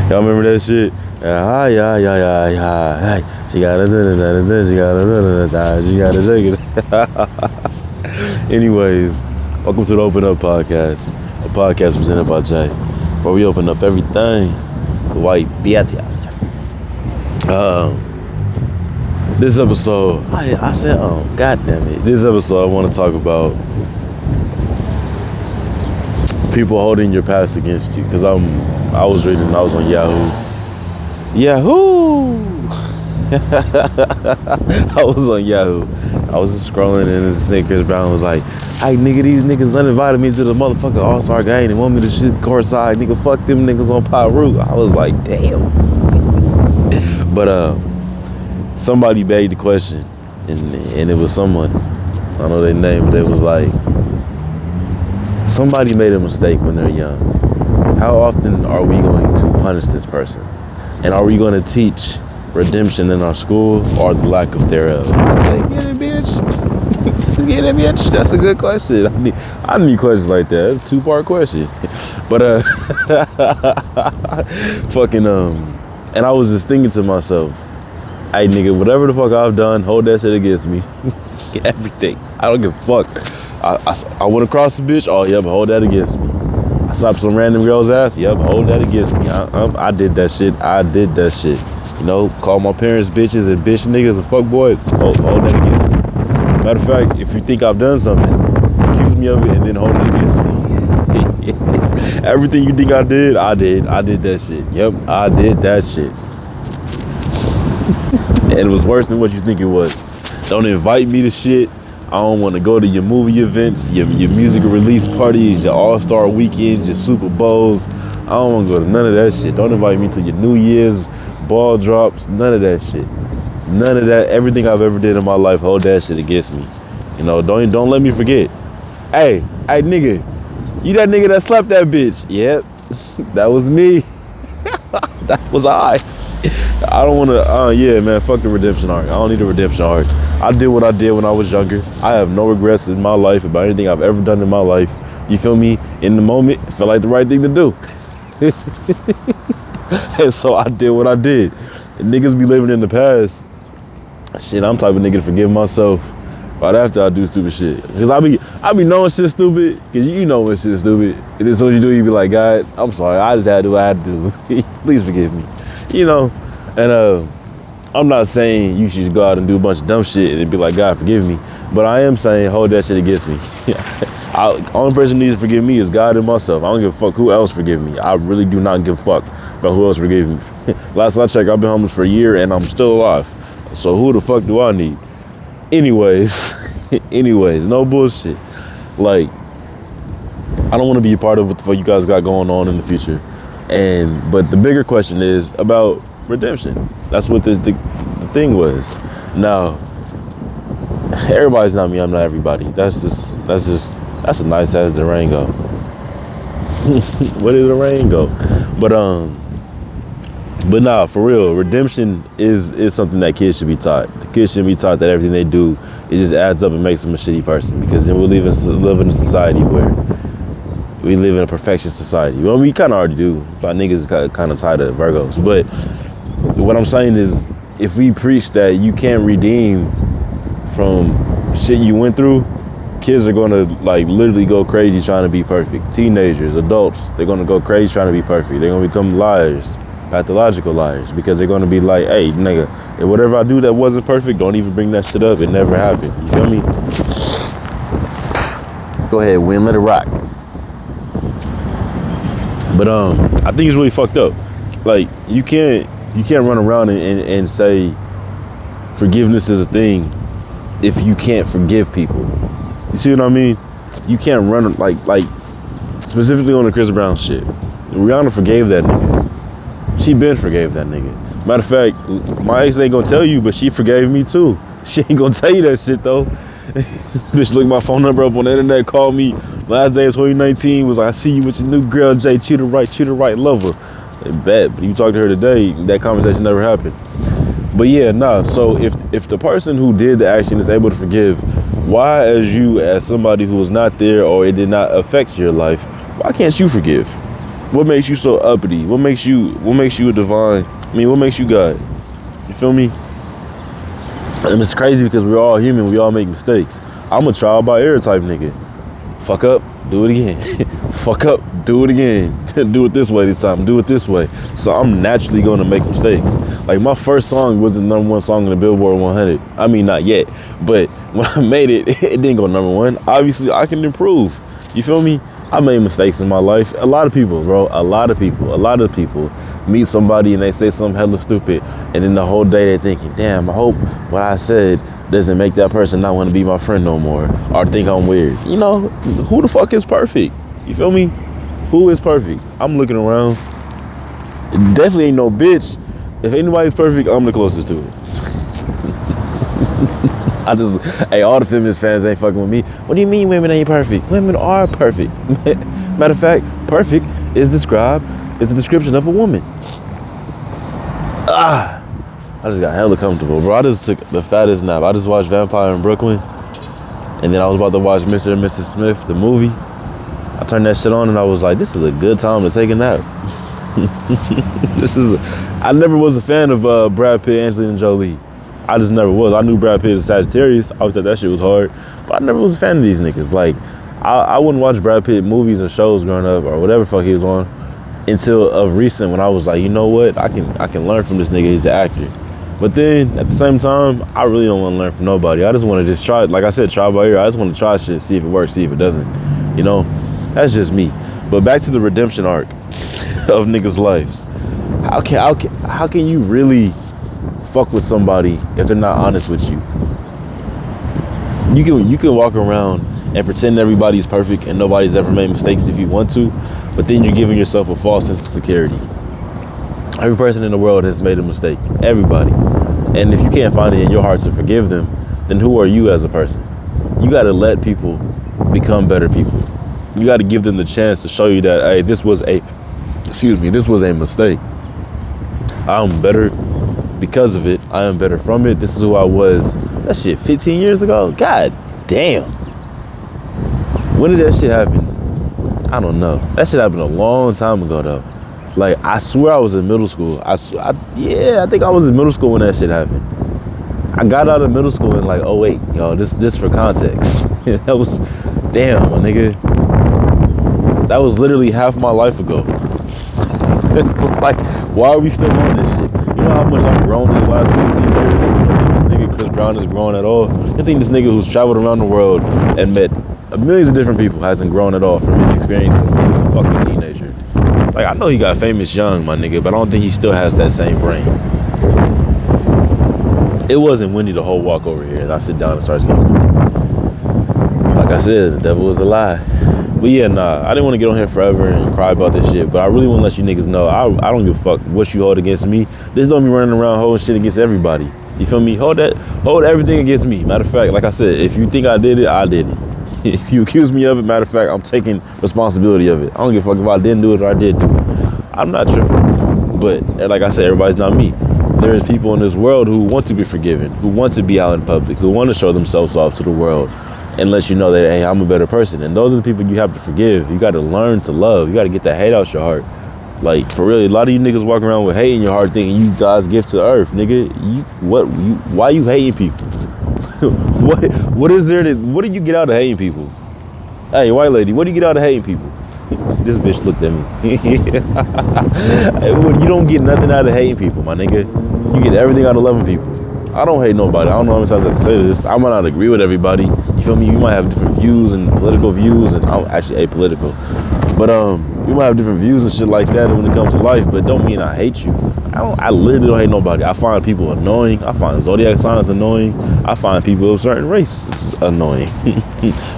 Y'all remember that shit? Yeah, yeah, yeah, yeah, yeah. She got it, she got it, she got it. Anyways, welcome to the Open Up Podcast, a podcast presented by Jay, where we open up everything. White Beatias. This episode, I said, god damn it. This episode, I want to talk about people holding your past against you, because I was on Yahoo. I was on Yahoo. I was just scrolling and this nigga Chris Brown was like, hey nigga, these niggas uninvited me to the motherfucking All-Star game and want me to shoot courtside. Nigga, fuck them niggas on Pyru. I was like, damn. But somebody begged the question, and it was someone, I don't know their name, but it was like, somebody made a mistake when they're young. How often are we going to punish this person? And are we going to teach redemption in our school or the lack of thereof? I say, get it, bitch. Get it, bitch. That's a good question. I need questions like that. That's a two-part question. But and I was just thinking to myself, hey nigga, whatever the fuck I've done, hold that shit against me. Everything. I don't give a fuck. I went across the bitch, oh yep, hold that against me. I slapped some random girl's ass, yep, hold that against me. I did that shit. You know, call my parents bitches and bitch niggas and fuck boys, hold that against me. Matter of fact, if you think I've done something, accuse me of it and then hold it against me. Everything you think I did that shit. Yep, I did that shit. And it was worse than what you think it was. Don't invite me to shit. I don't want to go to your movie events, your music release parties, your all-star weekends, your Super Bowls. I don't want to go to none of that shit. Don't invite me to your New Year's ball drops, none of that shit. None of that. Everything I've ever did in my life, hold that shit against me. You know, don't let me forget. Hey, nigga, you that nigga that slapped that bitch. Yep, that was me. That was I don't want to, yeah, man, fuck the redemption arc. I don't need a redemption arc. I did what I did when I was younger. I have no regrets in my life about anything I've ever done in my life. You feel me? In the moment, it felt like the right thing to do. And so I did what I did. And niggas be living in the past. Shit, I'm type of nigga to forgive myself right after I do stupid shit. Because I be knowing shit stupid, because you know when shit is stupid. And then as soon as you do, you be like, God, I'm sorry, I just had to do what I had to do. Please forgive me. You know, and I'm not saying you should go out and do a bunch of dumb shit and be like, God, forgive me. But I am saying hold that shit against me. Only person who needs to forgive me is God and myself. I don't give a fuck who else forgive me. I really do not give a fuck about who else forgive me. Last I checked, I've been homeless for a year and I'm still alive. So who the fuck do I need? Anyways, no bullshit. Like, I don't want to be a part of what the fuck you guys got going on in the future. But the bigger question is about redemption. That's what the thing was. Now, everybody's not me, I'm not everybody. That's a nice ass Durango. What is Durango? But nah, for real, redemption is something that kids should be taught. The kids should be taught that everything they do, it just adds up and makes them a shitty person, because then we'll live in a society where we live in a perfection society. Well, we kind of already do. Like, niggas kind of tired of Virgos. But what I'm saying is, if we preach that you can't redeem from shit you went through, kids are going to like literally go crazy trying to be perfect. Teenagers, adults, they're going to go crazy trying to be perfect. They're going to become liars, pathological liars, because they're going to be like, hey, nigga, if whatever I do that wasn't perfect, don't even bring that shit up. It never happened. You feel me? Go ahead, win, let it rock. But I think it's really fucked up. Like, you can't run around and say forgiveness is a thing if you can't forgive people. You see what I mean? You can't run like specifically on the Chris Brown shit. Rihanna forgave that nigga. She been forgave that nigga. Matter of fact, my ex ain't gonna tell you, but she forgave me too. She ain't gonna tell you that shit though. This bitch looked my phone number up on the internet, called me last day of 2019, was like, I see you with your new girl, Jay, treat her right, love her. They bet, but you talk to her today, that conversation never happened. But yeah, nah, so if the person who did the action is able to forgive, why as somebody who was not there or it did not affect your life, why can't you forgive? What makes you so uppity? What makes you a divine? I mean, what makes you God? You feel me? And it's crazy because we're all human. We all make mistakes. I'm a trial by error type nigga. Fuck up, do it again. Fuck up, do it again. Do it this way this time. Do it this way. So I'm naturally going to make mistakes. Like my first song was the #1 song in the Billboard 100. I mean, not yet, but when I made it, it didn't go #1. Obviously, I can improve. You feel me? I made mistakes in my life. A lot of people, bro. A lot of people meet somebody and they say something hella stupid, and then the whole day they're thinking, damn, I hope what I said doesn't make that person not want to be my friend no more or think I'm weird. You know, who the fuck is perfect? You feel me? Who is perfect? I'm looking around. It definitely ain't no bitch. If anybody's perfect, I'm the closest to it. Hey, all the feminist fans ain't fucking with me. What do you mean women ain't perfect? Women are perfect. Matter of fact, perfect is the description of a woman. I just got hella comfortable, bro. I just took the fattest nap. I just watched Vampire in Brooklyn, and then I was about to watch Mr. and Mrs. Smith, the movie. I turned that shit on and I was like, this is a good time to take a nap. I never was a fan of Brad Pitt, Angelina Jolie. I just never was. I knew Brad Pitt was Sagittarius. I always thought that shit was hard, but I never was a fan of these niggas. Like, I wouldn't watch Brad Pitt movies or shows growing up or whatever the fuck he was on until of recent when I was like, you know what? I can learn from this nigga. He's an actor. But then at the same time, I really don't want to learn from nobody. I just want to just try, like I said, try by ear. I just want to try shit, see if it works, see if it doesn't. You know, that's just me. But back to the redemption arc of niggas' lives. How can you really fuck with somebody if they're not honest with you? You can walk around and pretend everybody's perfect and nobody's ever made mistakes if you want to, but then you're giving yourself a false sense of security. Every person in the world has made a mistake. Everybody. And if you can't find it in your heart to forgive them, then who are you as a person? You got to let people become better people. You got to give them the chance to show you that, hey, this was a mistake. I'm better because of it. I am better from it. This is who I was. That shit 15 years ago? God damn. When did that shit happen? I don't know. That shit happened a long time ago though. Like, I swear I was in middle school. I think I was in middle school when that shit happened. I got out of middle school in like 08. Yo, this for context. That was, damn, my nigga. That was literally half my life ago. Like, why are we still on this shit? You know how much I've grown in the last 15 years? You don't think this nigga Chris Brown has grown at all? You think this nigga who's traveled around the world and met millions of different people hasn't grown at all from his experience when he was a fucking teenager? Like, I know he got famous young, my nigga, but I don't think he still has that same brain. It wasn't windy the whole walk over here, and I sit down and start getting. Like I said, the devil is a lie. But yeah, nah, I didn't want to get on here forever and cry about this shit, but I really want to let you niggas know, I don't give a fuck what you hold against me. This don't be running around holding shit against everybody. You feel me? Hold everything against me. Matter of fact, like I said, if you think I did it, I did it. If you accuse me of it, matter of fact, I'm taking responsibility of it. I don't give a fuck if I didn't do it or I did do it. I'm not tripping. But like I said, everybody's not me. There's people in this world who want to be forgiven, who want to be out in public, who want to show themselves off to the world and let you know that, hey, I'm a better person. And those are the people you have to forgive. You got to learn to love. You got to get that hate out your heart. Like, for real, a lot of you niggas walking around with hate in your heart thinking you God's gift to earth, nigga. Why you hating people? What do you get out of hating people? Hey, white lady, what do you get out of hating people? This bitch looked at me. You don't get nothing out of hating people, my nigga. You get everything out of loving people. I don't hate nobody. I don't know how many times I have to say this. I might not agree with everybody. You feel me? You might have different views and political views, and I'm actually apolitical. But you might have different views and shit like that when it comes to life, but don't mean I hate you. I literally don't hate nobody. I find people annoying. I find zodiac signs annoying. I find people of a certain race annoying.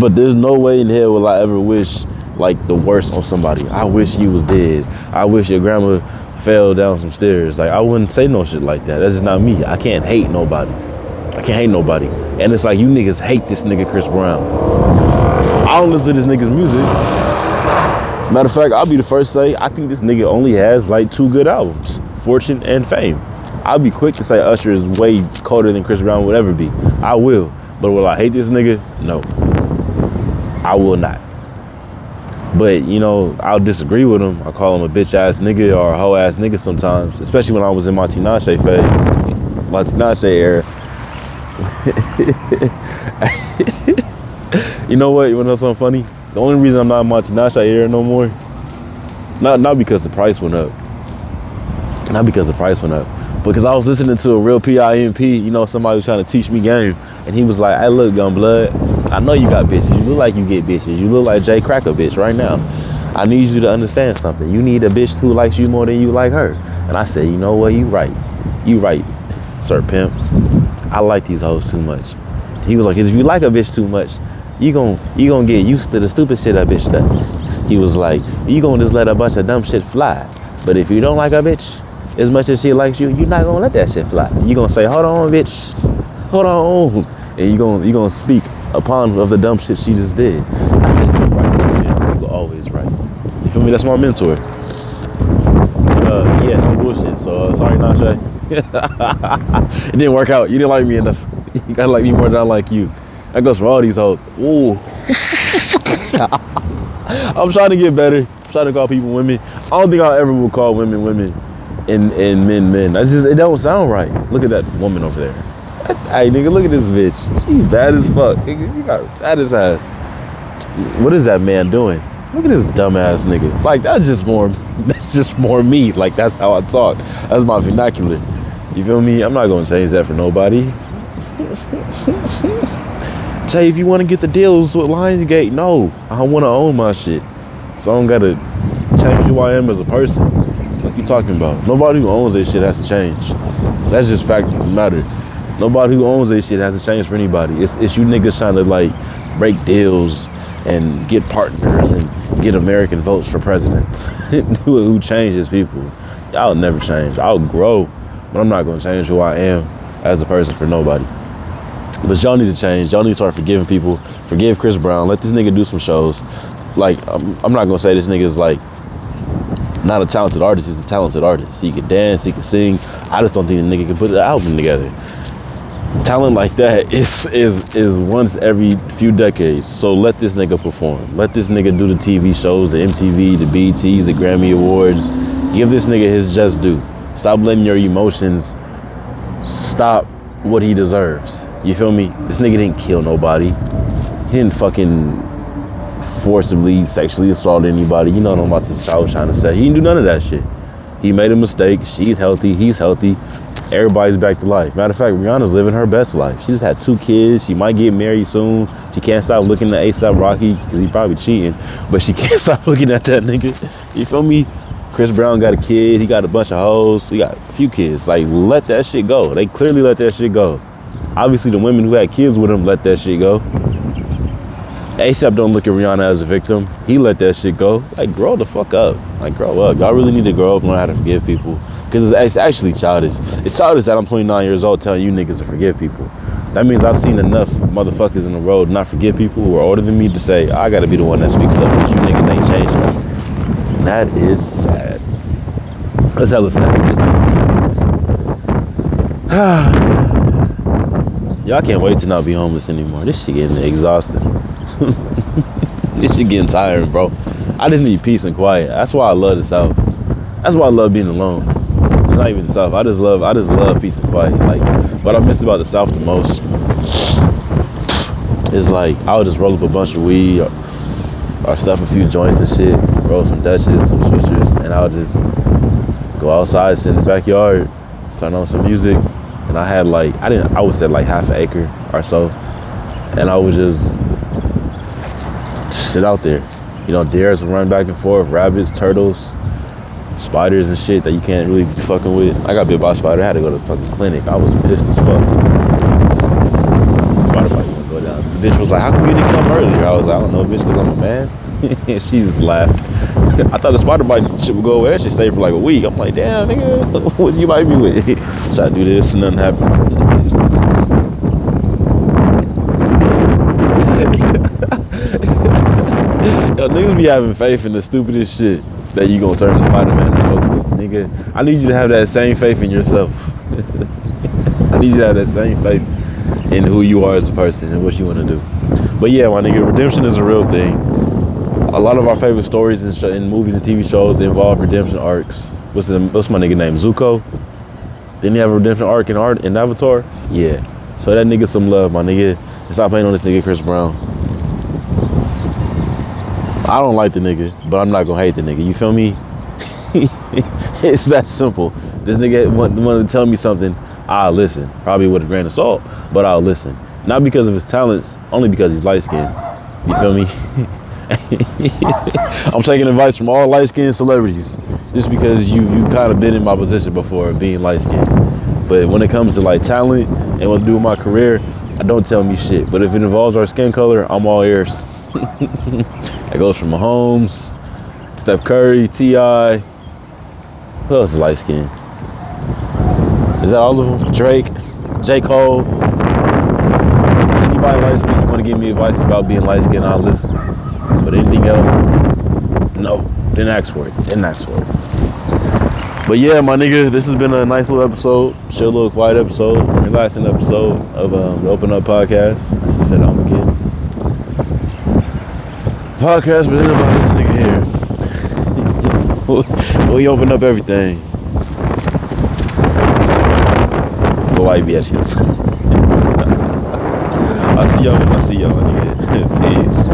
But there's no way in hell will I ever wish like the worst on somebody. I wish you was dead. I wish your grandma fell down some stairs. Like, I wouldn't say no shit like that. That's just not me. I can't hate nobody. And it's like, you niggas hate this nigga Chris Brown. I don't listen to this nigga's music. Matter of fact, I'll be the first to say, I think this nigga only has like 2 good albums, Fortune and Fame. I'll be quick to say Usher is way colder than Chris Brown would ever be. I will. But will I hate this nigga? No. I will not. But, you know, I'll disagree with him. I call him a bitch ass nigga or a hoe ass nigga sometimes, especially when I was in my Tinashe phase, my Tinashe era. You know what? You wanna know something funny? The only reason I'm not in my Tinashe era no more, not because the price went up. Not because the price went up. Because I was listening to a real PIMP, you know, somebody was trying to teach me game. And he was like, hey, look, Gunblood, I know you got bitches. You look like you get bitches. You look like Jay Cracker bitch right now. I need you to understand something. You need a bitch who likes you more than you like her. And I said, you know what? You right. You right, Sir Pimp. I like these hoes too much. He was like, if you like a bitch too much, you gon' get used to the stupid shit a bitch does. He was like, you gon' just let a bunch of dumb shit fly. But if you don't like a bitch as much as she likes you, you're not gonna let that shit fly. You gonna say, hold on, bitch, hold on. And you gonna speak upon of the dumb shit she just did. I said, you're right, man. You're always right. You feel me? That's my mentor. Yeah, no bullshit. So sorry, Nache. It didn't work out. You didn't like me enough. You gotta like me more than I like you. That goes for all these hoes. Ooh. I'm trying to get better. I'm trying to call people women. I don't think I ever will call women women and men. That's just, it don't sound right. Look at that woman over there. Hey, nigga, look at this bitch. She's bad as fuck. Nigga, you got bad as ass. What is that man doing? Look at this dumbass nigga. Like, that's just more me. Like, that's how I talk. That's my vernacular. You feel me? I'm not gonna change that for nobody. Jay, if you want to get the deals with Lionsgate, no. I want to own my shit. So I don't gotta change who I am as a person. What you talking about? Nobody who owns this shit has to change. That's just facts of the matter. Nobody who owns this shit has to change for anybody. It's you niggas trying to like break deals and get partners and get American votes for president. Who changes people? I'll never change. I'll grow, but I'm not gonna change who I am as a person for nobody. But y'all need to change. Y'all need to start forgiving people. Forgive Chris Brown. Let this nigga do some shows. Like, I'm not gonna say this nigga is like not a talented artist. He's a talented artist. He can dance, he can sing. I just don't think the nigga can put an album together. Talent like that is once every few decades. So let this nigga perform. Let this nigga do the TV shows, the MTV, the BETs, the Grammy Awards. Give this nigga his just due. Stop letting your emotions stop what he deserves. You feel me? This nigga didn't kill nobody. He didn't fucking forcibly sexually assault anybody. You know what I was trying to say. He didn't do none of that shit. He made a mistake. She's healthy. He's healthy. Everybody's back to life. Matter of fact, Rihanna's living her best life. She just had 2 kids. She might get married soon. She can't stop looking at A$AP Rocky because he probably cheating. But she can't stop looking at that nigga. You feel me? Chris Brown got a kid. He got a bunch of hoes. He got a few kids. Like, let that shit go. They clearly let that shit go. Obviously, the women who had kids with him let that shit go. A$AP don't look at Rihanna as a victim. He let that shit go. Like, grow the fuck up. Like, grow up. Y'all really need to grow up and learn how to forgive people. Because it's actually childish. It's childish that I'm 29 years old telling you niggas to forgive people. That means I've seen enough motherfuckers in the road not forgive people who are older than me to say, I gotta be the one that speaks up, but you niggas ain't changing. That is sad. That's hella sad. Y'all can't wait to not be homeless anymore. This shit getting exhausting. This shit getting tiring, bro. I just need peace and quiet. That's why I love the South. That's why I love being alone. It's not even the South. I just love peace and quiet. Like, what I miss about the South the most is like, I would just roll up a bunch of weed or stuff a few joints and shit, roll some Dutches, some swishers, and I would just go outside, sit in the backyard, turn on some music, and I had like, I would say like half an acre or so, and I would just sit out there. You know, deers would run back and forth, rabbits, turtles, spiders and shit that you can't really be fucking with. I got bit by a spider. I had to go to the fucking clinic. I was pissed as fuck. Spider bite wouldn't go down. The bitch was like, how come you didn't come earlier? I was like, I don't know, bitch, because I'm a man. And she just laughed. I thought the spider bite shit would go away. That shit stayed for like a week. I'm like, damn, nigga, what you might be with? Try to do this and nothing happened. Yo, niggas be having faith in the stupidest shit that you gonna turn to Spider-Man into Goku. Nigga, I need you to have that same faith in yourself. I need you to have that same faith in who you are as a person and what you wanna do. But yeah, my nigga, redemption is a real thing. a lot of our favorite stories in movies and TV shows, they involve redemption arcs. What's my nigga name? Zuko? Didn't he have a redemption arc in Avatar? Yeah. So that nigga some love, my nigga. And stop playing on this nigga Chris Brown. I don't like the nigga, but I'm not gonna hate the nigga. You feel me? It's that simple. This nigga wanted to tell me something, I'll listen. Probably with a grain of salt, but I'll listen. Not because of his talents, only because he's light-skinned. You feel me? I'm taking advice from all light-skinned celebrities just because you kind of been in my position before being light-skinned. But when it comes to like talent and what to do with my career, don't tell me shit. But if it involves our skin color, I'm all ears. That goes from Mahomes, Steph Curry, T.I. Who else is light-skinned? Is that all of them? Drake, J. Cole. Anybody light-skinned, you want to give me advice about being light-skinned, I'll listen. But anything else, no. Didn't ask for it. But yeah, my nigga, this has been a nice little episode. Chill, little quiet episode. Relaxing episode of the Open Up Podcast. As I said, I'm again. Podcast presented by this nigga here. We open up everything. Go IBS. I see y'all, nigga. Peace.